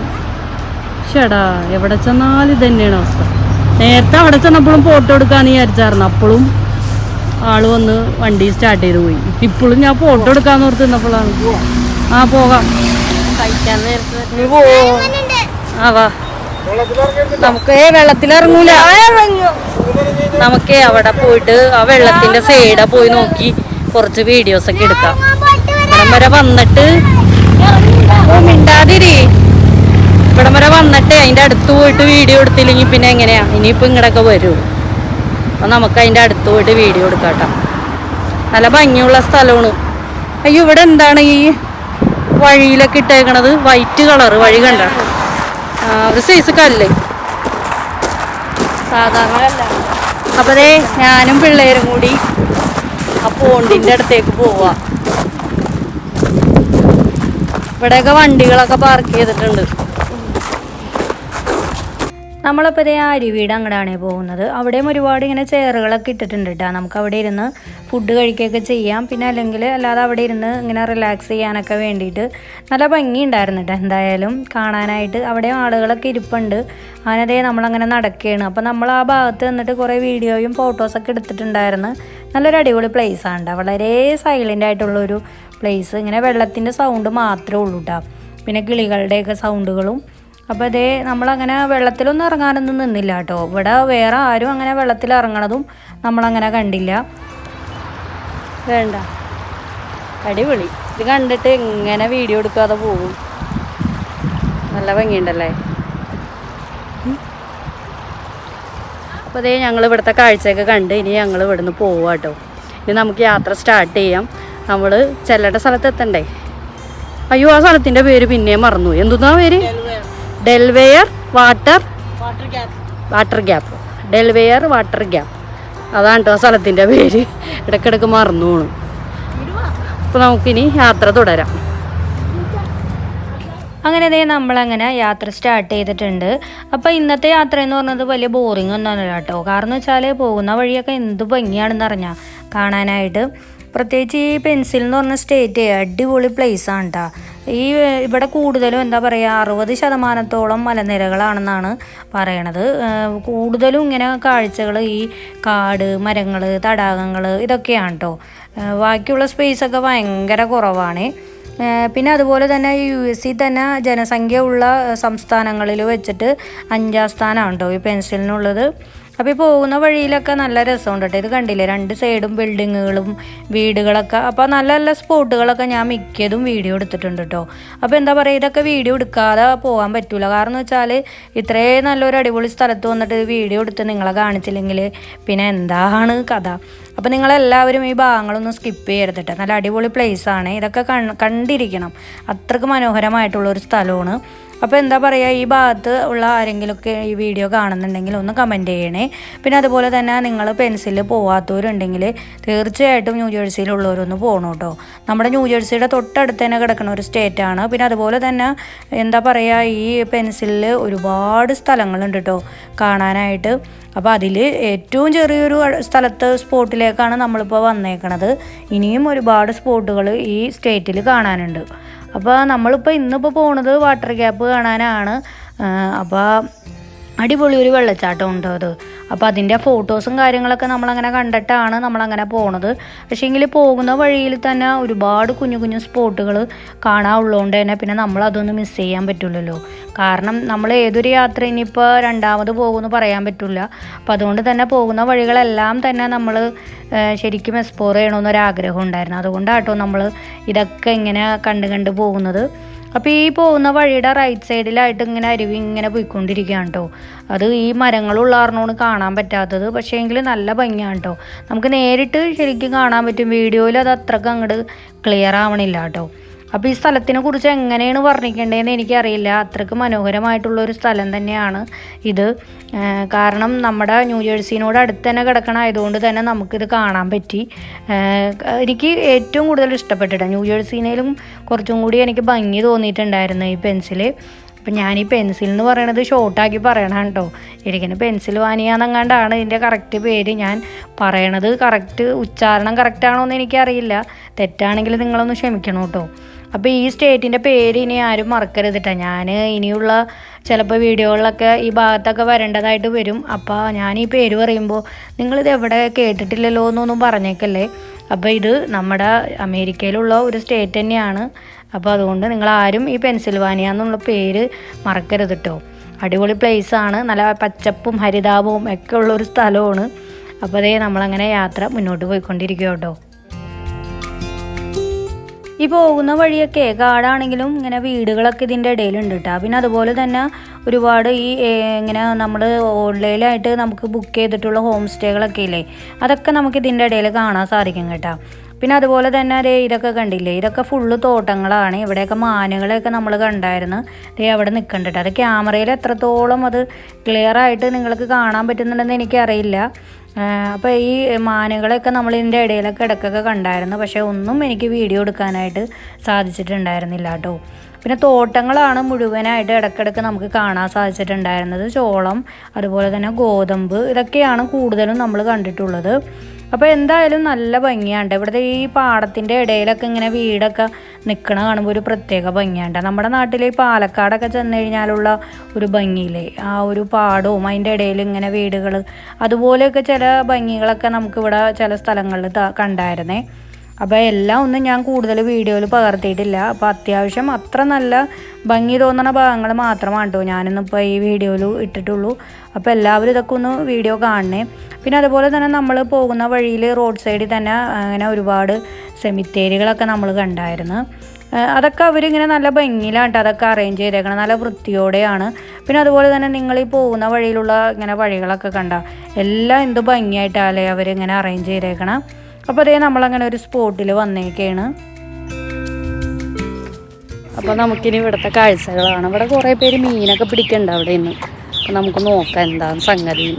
ചേടാ, എവിടെ ചെന്നാലും ഇത് തന്നെയാണ് അവസ്ഥ. നേരത്തെ അവിടെ ചെന്നപ്പോഴും ഫോട്ടോ എടുക്കാന്ന് വിചാരിച്ചായിരുന്നു. അപ്പോഴും ആള് വന്ന് വണ്ടി സ്റ്റാർട്ട് ചെയ്ത് പോയി. ഇപ്പോഴും ഞാൻ ഫോട്ടോ എടുക്കാന്ന് ഓർത്ത് നിന്നപ്പോഴാണ്. പോകാം. കഴിക്കാൻ നേരത്തെ വാ. നമുക്ക് വെള്ളത്തിലിറങ്ങൂല. നമുക്ക് അവിടെ പോയിട്ട് ആ വെള്ളത്തിന്റെ സൈഡ് പോയി നോക്കി കുറച്ച് വീഡിയോസ് ഒക്കെ എടുക്കാം. ഇവിടം വരെ വന്നിട്ട് മിണ്ടാതിരി. ഇവിടം വരെ വന്നിട്ട് അതിന്റെ അടുത്ത് പോയിട്ട് വീഡിയോ എടുത്തില്ലെങ്കിൽ പിന്നെ എങ്ങനെയാ? ഇനിയിപ്പോ ഇങ്ങടൊക്കെ വരൂ. അപ്പൊ നമുക്ക് അതിന്റെ അടുത്ത് പോയിട്ട് വീഡിയോ എടുക്കാട്ടോ. നല്ല ഭംഗിയുള്ള സ്ഥലമാണ്. അയ്യോ, ഇവിടെ എന്താണ് ഈ വഴിയിലൊക്കെ ഇട്ടേക്കണത്? വൈറ്റ് കളറ് വഴി കണ്ട. ഒരു സൈസ് കല്ല്, സാധാരണ കല്ല. അപ്പൊ ദേ ഞാനും പിള്ളേരും കൂടി ആ പോണ്ടിന്റെ അടുത്തേക്ക് പോവാ. ഇവിടെയൊക്കെ വണ്ടികളൊക്കെ പാർക്ക് ചെയ്തിട്ടുണ്ട്. നമ്മളിപ്പോൾ ഇതേ അരുവിയുടെ അങ്ങടാണ് പോകുന്നത്. അവിടെയും ഒരുപാട് ഇങ്ങനെ ചെയറുകളൊക്കെ ഇട്ടിട്ടുണ്ട് കേട്ടോ. നമുക്ക് അവിടെ ഇരുന്ന് ഫുഡ് കഴിക്കുകയൊക്കെ ചെയ്യാം. പിന്നെ അല്ലെങ്കിൽ അല്ലാതെ അവിടെ ഇരുന്ന് ഇങ്ങനെ റിലാക്സ് ചെയ്യാനൊക്കെ വേണ്ടിയിട്ട് നല്ല ഭംഗി ഉണ്ടായിരുന്നു കേട്ടോ. എന്തായാലും കാണാനായിട്ട് അവിടെ ആളുകളൊക്കെ ഇരിപ്പുണ്ട്. അങ്ങനതേ നമ്മളങ്ങനെ നടക്കുകയാണ്. അപ്പോൾ നമ്മൾ ആ ഭാഗത്ത് നിന്നിട്ട് കുറേ വീഡിയോയും ഫോട്ടോസൊക്കെ എടുത്തിട്ടുണ്ടായിരുന്നു. നല്ലൊരു അടിപൊളി പ്ലേസാണ് കേട്ടോ. വളരെ സൈലൻ്റ് ആയിട്ടുള്ളൊരു പ്ലേസ്. ഇങ്ങനെ വെള്ളത്തിൻ്റെ സൗണ്ട് മാത്രമേ ഉള്ളൂ കേട്ടോ. പിന്നെ കിളികളുടെയൊക്കെ സൗണ്ടുകളും. അപ്പോൾ അതേ നമ്മളങ്ങനെ വെള്ളത്തിലൊന്നും ഇറങ്ങാനൊന്നും നിന്നില്ല കേട്ടോ. ഇവിടെ വേറെ ആരും അങ്ങനെ വെള്ളത്തിൽ ഇറങ്ങണതും നമ്മളങ്ങനെ കണ്ടില്ല. വേണ്ട, അടിപൊളി. ഇത് കണ്ടിട്ട് എങ്ങനെ വീഡിയോ എടുക്കാതെ പോകും. നല്ല ഭംഗിയുണ്ടല്ലേ. അപ്പോൾ അതേ ഞങ്ങൾ ഇവിടുത്തെ കാഴ്ചയൊക്കെ കണ്ട് ഇനി ഞങ്ങൾ ഇവിടുന്ന് പോവാം കേട്ടോ. ഇനി നമുക്ക് യാത്ര സ്റ്റാർട്ട് ചെയ്യാം. നമ്മൾ ചെല്ലേണ്ട സ്ഥലത്ത് എത്തണ്ടേ. അയ്യോ ആ സ്ഥലത്തിൻ്റെ പേര് പിന്നെയും മറന്നു. എന്തുന്നാ പേര്? ഡെൽവെയർ വാട്ടർ ഗ്യാപ്പ്. ഡെൽവെയർ വാട്ടർ ഗ്യാപ്പ് അതാണ് കേട്ടോ സ്ഥലത്തിൻ്റെ പേര്. ഇടയ്ക്കിടയ്ക്ക് മറന്നു പോണു. അപ്പോൾ നമുക്കിനി യാത്ര തുടരാം. അങ്ങനെ ദേ നമ്മളങ്ങനെ യാത്ര സ്റ്റാർട്ട് ചെയ്തിട്ടുണ്ട്. അപ്പോൾ ഇന്നത്തെ യാത്ര എന്ന് പറഞ്ഞത് വലിയ ബോറിംഗ് ഒന്നുമല്ല കേട്ടോ. കാരണം വെച്ചാൽ പോകുന്ന വഴിയൊക്കെ എന്ത് ഭംഗിയാണെന്ന് അറിഞ്ഞാൽ കാണാനായിട്ട്. പ്രത്യേകിച്ച് ഈ പെൻസിൽ എന്ന് പറഞ്ഞ സ്റ്റേറ്റ് അടിപൊളി പ്ലേസാണ് കേട്ടോ. ഇവിടെ കൂടുതലും എന്താ പറയുക 60% മലനിരകളാണെന്നാണ് പറയണത്. കൂടുതലും ഇങ്ങനെ കാഴ്ചകൾ ഈ കാട്, മരങ്ങൾ, തടാകങ്ങൾ ഇതൊക്കെയാണ് കേട്ടോ. ബാക്കിയുള്ള സ്പേസൊക്കെ ഭയങ്കര കുറവാണ്. പിന്നെ അതുപോലെ തന്നെ US തന്നെ ജനസംഖ്യ ഉള്ള സംസ്ഥാനങ്ങളിൽ വെച്ചിട്ട് 5ാം സ്ഥാനമാണ് കേട്ടോ ഈ പെൻസിലിനുള്ളത്. അപ്പോൾ ഈ പോകുന്ന വഴിയിലൊക്കെ നല്ല രസമുണ്ട് കേട്ടോ. ഇത് കണ്ടില്ലേ 2 സൈഡും ബിൽഡിങ്ങുകളും വീടുകളൊക്കെ. അപ്പോൾ നല്ല നല്ല സ്പോട്ടുകളൊക്കെ ഞാൻ മിക്കതും വീഡിയോ എടുത്തിട്ടുണ്ട് കേട്ടോ. അപ്പോൾ എന്താ പറയുക, ഇതൊക്കെ വീഡിയോ എടുക്കാതെ പോകാൻ പറ്റില്ല. കാരണം എന്ന് വെച്ചാൽ ഇത്രയും നല്ലൊരു അടിപൊളി സ്ഥലത്ത് വന്നിട്ട് വീഡിയോ എടുത്ത് നിങ്ങളെ കാണിച്ചില്ലെങ്കിൽ പിന്നെ എന്താണ് കഥ. അപ്പോൾ നിങ്ങളെല്ലാവരും ഈ ഭാഗങ്ങളൊന്നും സ്കിപ്പ് ചെയ്യരുത് കേട്ടോ. നല്ല അടിപൊളി പ്ലേസാണ്. ഇതൊക്കെ കണ്ടിരിക്കണം. അത്രയ്ക്ക് മനോഹരമായിട്ടുള്ളൊരു സ്ഥലമാണ്. അപ്പോൾ എന്താ പറയുക, ഈ ഭാഗത്ത് ഉള്ള ആരെങ്കിലുമൊക്കെ ഈ വീഡിയോ കാണുന്നുണ്ടെങ്കിൽ ഒന്ന് കമൻറ്റ് ചെയ്യണേ. പിന്നെ അതുപോലെ തന്നെ നിങ്ങൾ പെൻസിലിൽ പോവാത്തവരുണ്ടെങ്കിൽ തീർച്ചയായിട്ടും ന്യൂജേഴ്സിയിലുള്ളവരൊന്ന് പോകണം കേട്ടോ. നമ്മുടെ ന്യൂജേഴ്സിയുടെ തൊട്ടടുത്ത് തന്നെ കിടക്കുന്ന ഒരു സ്റ്റേറ്റാണ്. പിന്നെ അതുപോലെ തന്നെ എന്താ പറയുക, ഈ പെൻസിലിൽ ഒരുപാട് സ്ഥലങ്ങളുണ്ട് കേട്ടോ കാണാനായിട്ട്. അപ്പോൾ അതിൽ ഏറ്റവും ചെറിയൊരു സ്പോട്ടിലേക്കാണ് നമ്മളിപ്പോൾ വന്നേക്കണത്. ഇനിയും ഒരുപാട് സ്പോട്ടുകൾ ഈ സ്റ്റേറ്റിൽ കാണാനുണ്ട്. അപ്പോൾ നമ്മളിപ്പോൾ ഇന്നിപ്പോൾ പോണത് വാട്ടർ ഗ്യാപ്പ് കാണാനാണ്. അപ്പോൾ അടിപൊളി ഒരു വെള്ളച്ചാട്ടം ഉണ്ട് അത്. അപ്പോൾ അതിൻ്റെ ഫോട്ടോസും കാര്യങ്ങളൊക്കെ നമ്മളങ്ങനെ കണ്ടിട്ടാണ് നമ്മളങ്ങനെ പോണത്. പക്ഷേ എങ്കിൽ പോകുന്ന വഴിയിൽ തന്നെ ഒരുപാട് കുഞ്ഞു കുഞ്ഞു സ്പോട്ടുകൾ കാണാനുള്ളതുകൊണ്ട് തന്നെ പിന്നെ നമ്മളതൊന്നും മിസ് ചെയ്യാൻ പറ്റില്ലല്ലോ. കാരണം നമ്മൾ ഏതൊരു യാത്ര ഇനിയിപ്പോൾ രണ്ടാമത് പോകുമെന്ന് പറയാൻ പറ്റില്ല. അപ്പോൾ അതുകൊണ്ട് തന്നെ പോകുന്ന വഴികളെല്ലാം തന്നെ നമ്മൾ ശരിക്കും എക്സ്പ്ലോർ ചെയ്യണമെന്നൊരാഗ്രഹം ഉണ്ടായിരുന്നു. അതുകൊണ്ടാട്ടോ നമ്മൾ ഇതൊക്കെ ഇങ്ങനെ കണ്ട് പോകുന്നത്. അപ്പോൾ ഈ പോകുന്ന വഴിയുടെ റൈറ്റ് സൈഡിലായിട്ട് ഇങ്ങനെ അരുവി ഇങ്ങനെ പോയിക്കൊണ്ടിരിക്കുകയാണ് കേട്ടോ. അത് ഈ മരങ്ങളുള്ള കാരണമാണ് കാണാൻ പറ്റാത്തത്. പക്ഷേ എങ്കിൽ നല്ല ഭംഗിയാണ് കേട്ടോ. നമുക്ക് നേരിട്ട് ശരിക്കും കാണാൻ പറ്റും. വീഡിയോയിൽ അത് അത്രയ്ക്ക് അങ്ങോട്ട് ക്ലിയർ ആവണില്ല കേട്ടോ. അപ്പോൾ ഈ സ്ഥലത്തിനെ കുറിച്ച് എങ്ങനെയാണ് വർണ്ണിക്കേണ്ടതെന്ന് എനിക്കറിയില്ല. അത്രയ്ക്ക് മനോഹരമായിട്ടുള്ളൊരു സ്ഥലം തന്നെയാണ് ഇത്. കാരണം നമ്മുടെ ന്യൂജേഴ്സിനോട് അടുത്ത് തന്നെ കിടക്കണമായതുകൊണ്ട് തന്നെ നമുക്കിത് കാണാൻ പറ്റി. എനിക്ക് ഏറ്റവും കൂടുതൽ ഇഷ്ടപ്പെട്ടിട്ട് ന്യൂജേഴ്സിനേലും കുറച്ചും കൂടി എനിക്ക് ഭംഗി തോന്നിയിട്ടുണ്ടായിരുന്നു ഈ പെൻസിൽ. അപ്പം ഞാൻ ഈ പെൻസിൽ എന്ന് പറയണത് ഷോർട്ടാക്കി പറയണം കേട്ടോ. ശരിക്കും പെൻസിൽവാനിയാന്നെങ്ങാണ്ടാണ് ഇതിൻ്റെ കറക്റ്റ് പേര്. ഞാൻ പറയണത് കറക്റ്റ് ഉച്ചാരണം കറക്റ്റാണോ എന്ന് എനിക്കറിയില്ല. തെറ്റാണെങ്കിൽ നിങ്ങളൊന്ന് ക്ഷമിക്കണം കേട്ടോ. അപ്പോൾ ഈ സ്റ്റേറ്റിൻ്റെ പേര് ഇനി ആരും മറക്കരുതിട്ടാ. ഞാൻ ഇനിയുള്ള ചിലപ്പോൾ വീഡിയോകളിലൊക്കെ ഈ ഭാഗത്തൊക്കെ വരേണ്ടതായിട്ട് വരും. അപ്പോൾ ഞാൻ ഈ പേര് പറയുമ്പോൾ നിങ്ങളിത് എവിടെ കേട്ടിട്ടില്ലല്ലോ എന്നൊന്നും പറഞ്ഞേക്കല്ലേ. അപ്പോൾ ഇത് നമ്മുടെ അമേരിക്കയിലുള്ള ഒരു സ്റ്റേറ്റ് തന്നെയാണ്. അപ്പോൾ അതുകൊണ്ട് നിങ്ങളാരും ഈ പെൻസിൽവാനിയ എന്നുള്ള പേര് മറക്കരുത് കേട്ടോ. അടിപൊളി പ്ലേസാണ്. നല്ല പച്ചപ്പും ഹരിതാപവും ഒക്കെ ഉള്ളൊരു സ്ഥലമാണ്. അപ്പോൾ അതേ നമ്മളങ്ങനെ യാത്ര മുന്നോട്ട് പോയിക്കൊണ്ടിരിക്കുക കേട്ടോ. ഈ പോകുന്ന വഴിയൊക്കെ കാടാണെങ്കിലും ഇങ്ങനെ വീടുകളൊക്കെ ഇതിൻ്റെ ഇടയിലുണ്ട് കേട്ടോ. പിന്നെ അതുപോലെ തന്നെ ഒരുപാട് ഈ ഇങ്ങനെ നമ്മൾ ഓൺലൈനായിട്ട് നമുക്ക് ബുക്ക് ചെയ്തിട്ടുള്ള ഹോം സ്റ്റേകളൊക്കെ ഇല്ലേ, അതൊക്കെ നമുക്ക് ഇതിൻ്റെ ഇടയിൽ കാണാൻ സാധിക്കും കേട്ടോ. പിന്നെ അതുപോലെ തന്നെ ഇതൊക്കെ കണ്ടില്ലേ, ഇതൊക്കെ ഫുള്ള് തോട്ടങ്ങളാണ്. ഇവിടെയൊക്കെ മാനുകളെയൊക്കെ നമ്മൾ കണ്ടായിരുന്നു. അവിടെ നിൽക്കണ്ടിട്ട് അത് ക്യാമറയിൽ എത്രത്തോളം അത് ക്ലിയറായിട്ട് നിങ്ങൾക്ക് കാണാൻ പറ്റുന്നുണ്ടെന്ന് എനിക്കറിയില്ല. അപ്പോൾ ഈ മാനുകളെയൊക്കെ നമ്മൾ ഇതിൻ്റെ ഇടയിലൊക്കെ ഇടയ്ക്കൊക്കെ കണ്ടായിരുന്നു. പക്ഷേ ഒന്നും എനിക്ക് വീഡിയോ എടുക്കാനായിട്ട് സാധിച്ചിട്ടുണ്ടായിരുന്നില്ല കേട്ടോ. പിന്നെ തോട്ടങ്ങളാണ് മുഴുവനായിട്ട് ഇടയ്ക്കിടയ്ക്ക് നമുക്ക് കാണാൻ സാധിച്ചിട്ടുണ്ടായിരുന്നത്. ചോളം, അതുപോലെ തന്നെ ഗോതമ്പ്, ഇതൊക്കെയാണ് കൂടുതലും നമ്മൾ കണ്ടിട്ടുള്ളത്. അപ്പോൾ എന്തായാലും നല്ല ഭംഗിയാണ്. ഇവിടുത്തെ ഈ പാടത്തിൻ്റെ ഇടയിലൊക്കെ ഇങ്ങനെ വീടൊക്കെ നിൽക്കണ കാണുമ്പോൾ ഒരു പ്രത്യേക ഭംഗിയാണ്. നമ്മുടെ നാട്ടിൽ ഈ പാലക്കാടൊക്കെ ചെന്ന് കഴിഞ്ഞാലുള്ള ഒരു ഭംഗിയില്ലേ, ആ ഒരു പാടവും അതിൻ്റെ ഇടയിൽ ഇങ്ങനെ വീടുകൾ, അതുപോലെയൊക്കെ ചില ഭംഗികളൊക്കെ നമുക്കിവിടെ ചില സ്ഥലങ്ങളിൽ കണ്ടായിരുന്നേ. അപ്പോൾ എല്ലാം ഒന്നും ഞാൻ കൂടുതൽ വീഡിയോയിൽ പകർത്തിയിട്ടില്ല. അപ്പോൾ അത്യാവശ്യം അത്ര നല്ല ഭംഗി തോന്നുന്ന ഭാഗങ്ങൾ മാത്രമാണ് കേട്ടോ ഞാനിന്നിപ്പോൾ ഈ വീഡിയോയിൽ ഇട്ടിട്ടുള്ളൂ. അപ്പോൾ എല്ലാവരും ഇതൊക്കെ ഒന്ന് വീഡിയോ കാണണേ. പിന്നെ അതുപോലെ തന്നെ നമ്മൾ പോകുന്ന വഴിയിൽ റോഡ് സൈഡിൽ തന്നെ അങ്ങനെ ഒരുപാട് സെമിത്തേരികളൊക്കെ നമ്മൾ കണ്ടായിരുന്നു. അതൊക്കെ അവരിങ്ങനെ നല്ല ഭംഗിയിലാണ് അതൊക്കെ അറേഞ്ച് ചെയ്തേക്കണം, നല്ല വൃത്തിയോടെയാണ്. പിന്നെ അതുപോലെ തന്നെ നിങ്ങൾ ഈ പോകുന്ന വഴിയിലുള്ള ഇങ്ങനെ വഴികളൊക്കെ കണ്ട എല്ലാം എന്ത് ഭംഗിയായിട്ടാലേ അവരിങ്ങനെ അറേഞ്ച് ചെയ്തേക്കണം. അപ്പോൾ അതേ നമ്മളങ്ങനെ ഒരു സ്പോട്ടിൽ വന്നേക്കാണ്. അപ്പോൾ നമുക്കിനി ഇവിടുത്തെ കാഴ്ചകളാണ്. ഇവിടെ കുറേ പേര് മീനൊക്കെ പിടിക്കുന്നുണ്ട് അവിടെ നിന്ന്. അപ്പോൾ നമുക്ക് നോക്കാം എന്താണ് സംഗതി.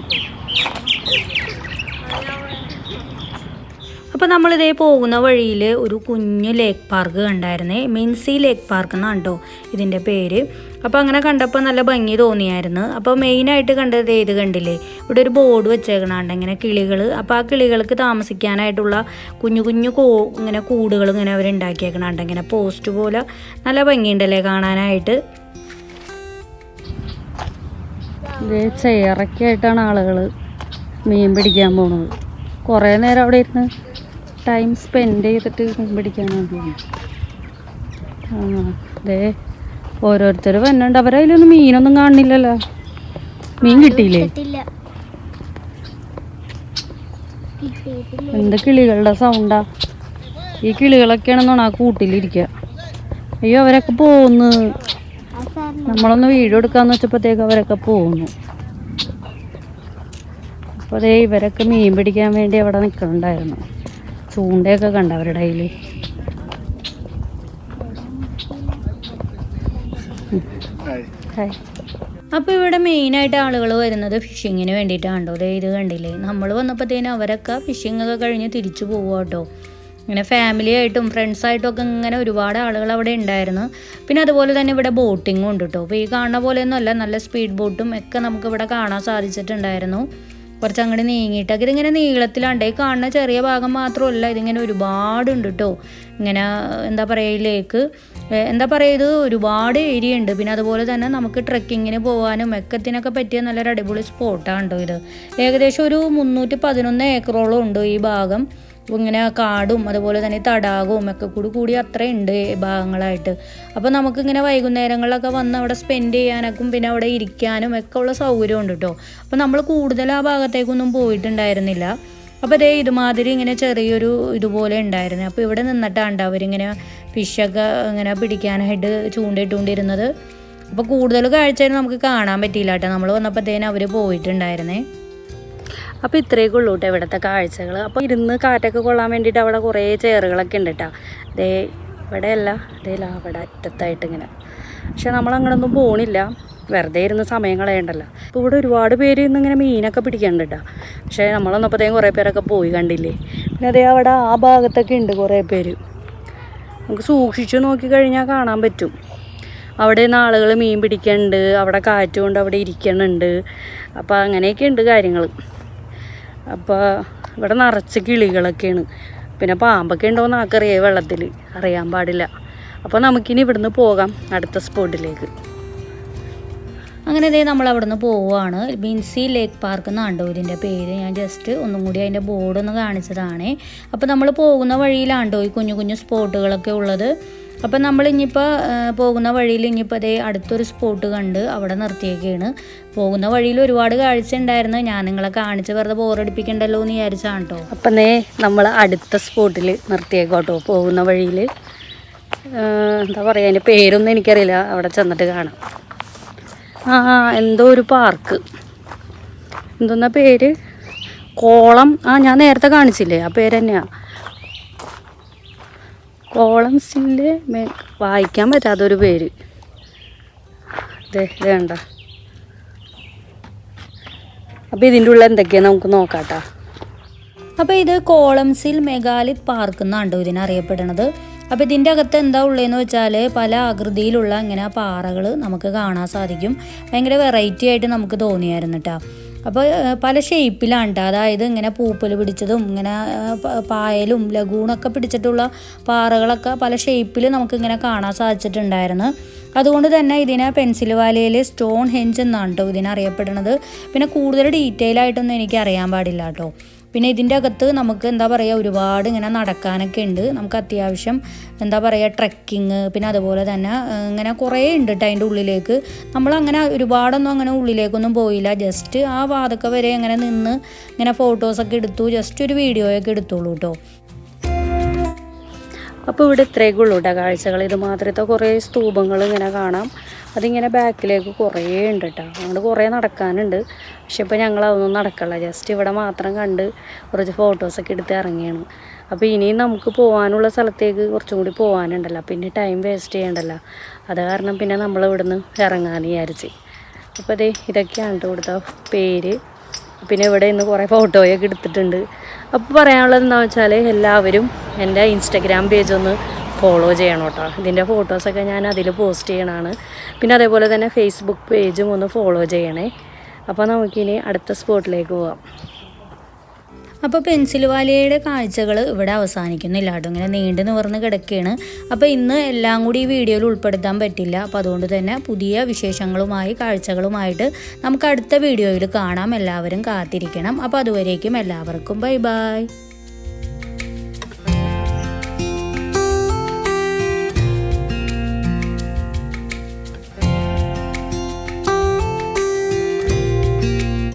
അപ്പോൾ നമ്മളിതേ പോകുന്ന വഴിയിൽ ഒരു കുഞ്ഞു ലേക്ക് പാർക്ക് കണ്ടായിരുന്നേ. മിൻസി ലേക്ക് പാർക്ക് എന്നാണ് കേട്ടോ ഇതിൻ്റെ പേര്. അപ്പോൾ അങ്ങനെ കണ്ടപ്പോൾ നല്ല ഭംഗി തോന്നിയായിരുന്നു. അപ്പോൾ മെയിനായിട്ട് കണ്ടത് ഇത് കണ്ടില്ലേ, ഇവിടെ ഒരു ബോർഡ് വെച്ചേക്കണുണ്ട് ഇങ്ങനെ കിളികൾ. അപ്പോൾ ആ കിളികൾക്ക് താമസിക്കാനായിട്ടുള്ള കുഞ്ഞു കുഞ്ഞു ഇങ്ങനെ കൂടുകൾ ഇങ്ങനെ അവർ ഉണ്ടാക്കിയേക്കണുണ്ട്, ഇങ്ങനെ പോസ്റ്റ് പോലെ. നല്ല ഭംഗിയുണ്ടല്ലേ കാണാനായിട്ട്. ഇത് ചെയറൊക്കെ ആയിട്ടാണ് ആളുകൾ മീൻ പിടിക്കാൻ പോകുന്നത്. കുറേ നേരം അവിടെ ഇരുന്ന് ടൈം സ്പെൻഡ് ചെയ്തിട്ട് മീൻ പിടിക്കാനാണ്. അതെ ഓരോരുത്തർ വന്നുണ്ട്. അവരതിലൊന്നും മീനൊന്നും കാണുന്നില്ലല്ലോ. മീൻ കിട്ടിയില്ലേ? എന്ത് കിളികളുടെ സൗണ്ടാ. ഈ കിളികളൊക്കെയാണെന്നാണ് ആ കൂട്ടിലിരിക്കുക. അയ്യോ അവരൊക്കെ പോകുന്നു. നമ്മളൊന്ന് വീഡിയോ എടുക്കാന്ന് വെച്ചപ്പോഴത്തേക്ക് അവരൊക്കെ പോകുന്നു. അപ്പോൾ അതേ ഇവരൊക്കെ മീൻ പിടിക്കാൻ വേണ്ടി അവിടെ നിൽക്കുന്നുണ്ടായിരുന്നു. ചൂണ്ടയൊക്കെ കണ്ട അവരുടെ കയ്യിൽ. അപ്പോൾ ഇവിടെ മെയിനായിട്ട് ആളുകൾ വരുന്നത് ഫിഷിങ്ങിന് വേണ്ടിയിട്ടാണ് കേട്ടോ. അതെ ഇത് കണ്ടില്ലേ, നമ്മൾ വന്നപ്പോഴത്തേനും അവരൊക്കെ ഫിഷിംഗ് ഒക്കെ കഴിഞ്ഞ് തിരിച്ചു പോകുക കേട്ടോ. ഇങ്ങനെ ഫാമിലി ആയിട്ടും ഫ്രണ്ട്സായിട്ടും ഒക്കെ ഇങ്ങനെ ഒരുപാട് ആളുകൾ അവിടെ ഉണ്ടായിരുന്നു. പിന്നെ അതുപോലെ തന്നെ ഇവിടെ ബോട്ടിങ്ങും ഉണ്ട് കേട്ടോ. അപ്പോൾ ഈ കാണുന്ന പോലെയൊന്നും അല്ല, നല്ല സ്പീഡ് ബോട്ടും ഒക്കെ നമുക്ക് ഇവിടെ കാണാൻ സാധിച്ചിട്ടുണ്ടായിരുന്നു. കുറച്ച് അങ്ങോട്ട് നീങ്ങിയിട്ടൊക്കെ ഇതിങ്ങനെ നീളത്തിലാണ്ട്. ഈ കാണുന്ന ചെറിയ ഭാഗം മാത്രമല്ല, ഇതിങ്ങനെ ഒരുപാടുണ്ട് കേട്ടോ. ഇങ്ങനെ എന്താ പറയുക, ലേക്ക് എന്താ പറയുക, ഇത് ഒരുപാട് ഏരിയ ഉണ്ട്. പിന്നെ അതുപോലെ തന്നെ നമുക്ക് ട്രെക്കിങ്ങിന് പോകാനും എക്കത്തിനൊക്കെ പറ്റിയ നല്ലൊരു അടിപൊളി സ്പോട്ടാണ് കേട്ടോ ഇത്. ഏകദേശം ഒരു 311 ഏക്കറോളം ഉണ്ട് ഈ ഭാഗം. ഇങ്ങനെ കാടും അതുപോലെ തന്നെ തടാകവും ഒക്കെ കൂടി അത്രയുണ്ട് ഭാഗങ്ങളായിട്ട്. അപ്പോൾ നമുക്കിങ്ങനെ വൈകുന്നേരങ്ങളിലൊക്കെ വന്ന് അവിടെ സ്പെൻഡ് ചെയ്യാനൊക്കെ പിന്നെ അവിടെ ഇരിക്കാനും ഒക്കെ ഉള്ള സൗകര്യം ഉണ്ട് കേട്ടോ. അപ്പോൾ നമ്മൾ കൂടുതൽ ആ ഭാഗത്തേക്കൊന്നും പോയിട്ടുണ്ടായിരുന്നില്ല. അപ്പോൾ അതേ ഇതുമാതിരി ഇങ്ങനെ ചെറിയൊരു ഇതുപോലെ ഉണ്ടായിരുന്നു. അപ്പോൾ ഇവിടെ നിന്നിട്ടാണ് അവരിങ്ങനെ ഫിഷൊക്കെ ഇങ്ങനെ പിടിക്കാനായിട്ട് ചൂണ്ടിട്ടുകൊണ്ടിരുന്നത്. അപ്പോൾ കൂടുതൽ കാഴ്ചയിൽ നമുക്ക് കാണാൻ പറ്റിയില്ല കേട്ടോ. നമ്മൾ വന്നപ്പോഴത്തേനും അവർ പോയിട്ടുണ്ടായിരുന്നേ. അപ്പോൾ ഇത്രയൊക്കെ ഉള്ളൂ കേട്ടോ ഇവിടുത്തെ കാഴ്ചകൾ. അപ്പോൾ ഇരുന്ന് കാറ്റൊക്കെ കൊള്ളാൻ വേണ്ടിയിട്ട് അവിടെ കുറേ ചെയറുകളൊക്കെ ഉണ്ട് കേട്ടോ. ദേ ഇവിടെയല്ല, അതേല അവിടെ അറ്റത്തായിട്ട് ഇങ്ങനെ. പക്ഷെ നമ്മളങ്ങനൊന്നും പോണില്ല, വെറുതെ ഇരുന്ന് സമയം കളയണ്ടല്ലോ. അപ്പോൾ ഇവിടെ ഒരുപാട് പേര് ഇന്നിങ്ങനെ മീനൊക്കെ പിടിക്കണ്ട കേട്ടോ. പക്ഷേ നമ്മളൊന്നപ്പോഴത്തേക്കും കുറേ പേരൊക്കെ പോയി കണ്ടില്ലേ. പിന്നെ അതേ അവിടെ ആ ഭാഗത്തൊക്കെ ഉണ്ട് കുറേ പേര്. നമുക്ക് സൂക്ഷിച്ച് നോക്കിക്കഴിഞ്ഞാൽ കാണാൻ പറ്റും. അവിടെ നിന്ന് ആളുകൾ മീൻ പിടിക്കുന്നുണ്ട്, അവിടെ കാറ്റുകൊണ്ട് അവിടെ ഇരിക്കുന്നുണ്ട്. അപ്പോൾ അങ്ങനെയൊക്കെ ഉണ്ട് കാര്യങ്ങൾ. അപ്പോൾ ഇവിടെ നിറച്ച് കിളികളൊക്കെയാണ്. പിന്നെ പാമ്പൊക്കെ ഉണ്ടോയെന്ന് ആർക്കറിയാം, വെള്ളത്തിൽ അറിയാൻ പാടില്ല. അപ്പോൾ നമുക്കിനി ഇവിടുന്ന് പോകാം അടുത്ത സ്പോട്ടിലേക്ക്. അങ്ങനെ ഇതേ നമ്മൾ അവിടെ നിന്ന് പോവുകയാണ്. മിൻസി ലേക്ക് പാർക്ക് എന്നാണ്ടോ ഇതിൻ്റെ പേര്. ഞാൻ ജസ്റ്റ് ഒന്നും കൂടി അതിൻ്റെ ബോർഡൊന്ന് കാണിച്ചതാണ്. അപ്പോൾ നമ്മൾ പോകുന്ന വഴിയിലാണ്ടോ ഈ കുഞ്ഞു കുഞ്ഞു സ്പോട്ടുകളൊക്കെ ഉള്ളത്. അപ്പം നമ്മൾ ഇനിയിപ്പോൾ പോകുന്ന വഴിയിൽ ഇനിയിപ്പോൾ അതേ അടുത്തൊരു സ്പോട്ട് കണ്ട് അവിടെ നിർത്തിയേക്കാണ്. പോകുന്ന വഴിയിൽ ഒരുപാട് കാഴ്ച ഉണ്ടായിരുന്നു. ഞാൻ നിങ്ങളെ കാണിച്ച് വെറുതെ ബോറടിപ്പിക്കണ്ടല്ലോ എന്ന് വിചാരിച്ചാണ് കേട്ടോ. അപ്പം നമ്മൾ അടുത്ത സ്പോട്ടിൽ നിർത്തിയേക്കോട്ടോ. പോകുന്ന വഴിയിൽ എന്താ പറയുക, അതിൻ്റെ പേരൊന്നും എനിക്കറിയില്ല, അവിടെ ചെന്നിട്ട് കാണാം. എന്തോ ഒരു പാർക്ക്, എന്തോന്നാ പേര്, കോളം. ഞാൻ നേരത്തെ കാണിച്ചില്ലേ, ആ പേര് തന്നെയാണ്. കോളം സില്ല് വായിക്കാൻ പറ്റാത്തൊരു പേര്. ഇത് വേണ്ട. അപ്പോൾ ഇതിൻ്റെ ഉള്ളിൽ എന്തൊക്കെയാണ് നമുക്ക് നോക്കാട്ടോ. അപ്പോൾ ഇത് കോളംസിൽ മെഗാലിത് പാർക്ക് എന്നാണ് ഇതിനറിയപ്പെടുന്നത്. അപ്പോൾ ഇതിൻ്റെ അകത്ത് എന്താ ഉള്ളതെന്ന് വെച്ചാൽ പല ആകൃതിയിലുള്ള ഇങ്ങനെ പാറകൾ നമുക്ക് കാണാൻ സാധിക്കും. ഭയങ്കര വെറൈറ്റി ആയിട്ട് നമുക്ക് തോന്നിയായിരുന്നു കേട്ടോ. അപ്പോൾ പല ഷേപ്പിലാണ് കേട്ടോ. അതായത് ഇങ്ങനെ പൂപ്പൽ പിടിച്ചതും ഇങ്ങനെ പായലും ലഗൂണൊക്കെ പിടിച്ചിട്ടുള്ള പാറകളൊക്കെ പല ഷേപ്പിൽ നമുക്കിങ്ങനെ കാണാൻ സാധിച്ചിട്ടുണ്ടായിരുന്നു. അതുകൊണ്ട് തന്നെ ഇതിനെ പെൻസിൽവാലിയയിൽ സ്റ്റോൺ ഹെഞ്ച് എന്നാണ് കേട്ടോ ഇതിനറിയപ്പെടുന്നത്. പിന്നെ കൂടുതൽ ഡീറ്റെയിൽ ആയിട്ടൊന്നും എനിക്ക് അറിയാൻ പാടില്ല കേട്ടോ. പിന്നെ ഇതിൻ്റെ അകത്ത് നമുക്ക് എന്താ പറയുക ഒരുപാട് ഇങ്ങനെ നടക്കാനൊക്കെ ഉണ്ട്. നമുക്ക് അത്യാവശ്യം എന്താ പറയുക ട്രെക്കിങ്, പിന്നെ അതുപോലെ തന്നെ ഇങ്ങനെ കുറേ ഉണ്ട് കേട്ടോ അതിൻ്റെ ഉള്ളിലേക്ക്. നമ്മളങ്ങനെ ഒരുപാടൊന്നും അങ്ങനെ ഉള്ളിലേക്കൊന്നും പോയില്ല. ജസ്റ്റ് ആ വാതൊക്കെ വരെ ഇങ്ങനെ നിന്ന് ഇങ്ങനെ ഫോട്ടോസൊക്കെ എടുത്തു, ജസ്റ്റ് ഒരു വീഡിയോയൊക്കെ എടുത്തോളൂ കേട്ടോ. അപ്പോൾ ഇവിടെ ഇത്രയൊക്കെ ഉള്ളൂ കേട്ടോ കാഴ്ചകൾ. ഇത് മാത്രത്തെ കുറേ സ്തൂപങ്ങൾ ഇങ്ങനെ കാണാം. അതിങ്ങനെ ബാക്കിലേക്ക് കുറേ ഉണ്ട് കേട്ടോ. അങ്ങോട്ട് കുറേ നടക്കാനുണ്ട്. പക്ഷെ ഇപ്പോൾ ഞങ്ങൾ അതൊന്നും നടക്കില്ല, ജസ്റ്റ് ഇവിടെ മാത്രം കണ്ട് കുറച്ച് ഫോട്ടോസൊക്കെ എടുത്ത് ഇറങ്ങിയാണ്. അപ്പോൾ ഇനിയും നമുക്ക് പോകാനുള്ള സ്ഥലത്തേക്ക് കുറച്ചും കൂടി പോകാനുണ്ടല്ലോ, പിന്നെ ടൈം വേസ്റ്റ് ചെയ്യണ്ടല്ലോ. അത് കാരണം പിന്നെ നമ്മൾ ഇവിടുന്ന് ഇറങ്ങാമെന്ന് വിചാരിച്ച്. അപ്പോൾ ഇതൊക്കെയാണ് ഇവിടുത്തെ പേര്. പിന്നെ ഇവിടെ ഇന്ന് കുറേ ഫോട്ടോയൊക്കെ എടുത്തിട്ടുണ്ട്. അപ്പോൾ പറയാനുള്ളത് എന്താണെന്ന് വെച്ചാൽ എല്ലാവരും എൻ്റെ ഇൻസ്റ്റഗ്രാം പേജ് ഒന്ന് ഫോളോ ചെയ്യണം കേട്ടോ. ഇതിൻ്റെ ഫോട്ടോസൊക്കെ ഞാൻ അതിൽ പോസ്റ്റ് ചെയ്യണതാണ്. പിന്നെ അതേപോലെ തന്നെ ഫേസ്ബുക്ക് പേജും ഒന്ന് ഫോളോ ചെയ്യണേ. അപ്പോൾ നമുക്കിനി അടുത്ത സ്പോട്ടിലേക്ക് പോകാം. അപ്പോൾ പെൻസിൽ വാലിയുടെ കാഴ്ചകൾ ഇവിടെ അവസാനിക്കുന്നില്ല കേട്ടോ, ഇങ്ങനെ നീണ്ടു നിവർന്ന് കിടക്കുകയാണ്. അപ്പോൾ ഇന്ന് എല്ലാം കൂടി ഈ വീഡിയോയിൽ ഉൾപ്പെടുത്താൻ പറ്റില്ല. അപ്പോൾ അതുകൊണ്ട് തന്നെ പുതിയ വിശേഷങ്ങളുമായി കാഴ്ചകളുമായിട്ട് നമുക്ക് അടുത്ത വീഡിയോയിൽ കാണാം. എല്ലാവരും കാത്തിരിക്കണം. അപ്പോൾ അതുവരേക്കും എല്ലാവർക്കും ബൈ ബൈ.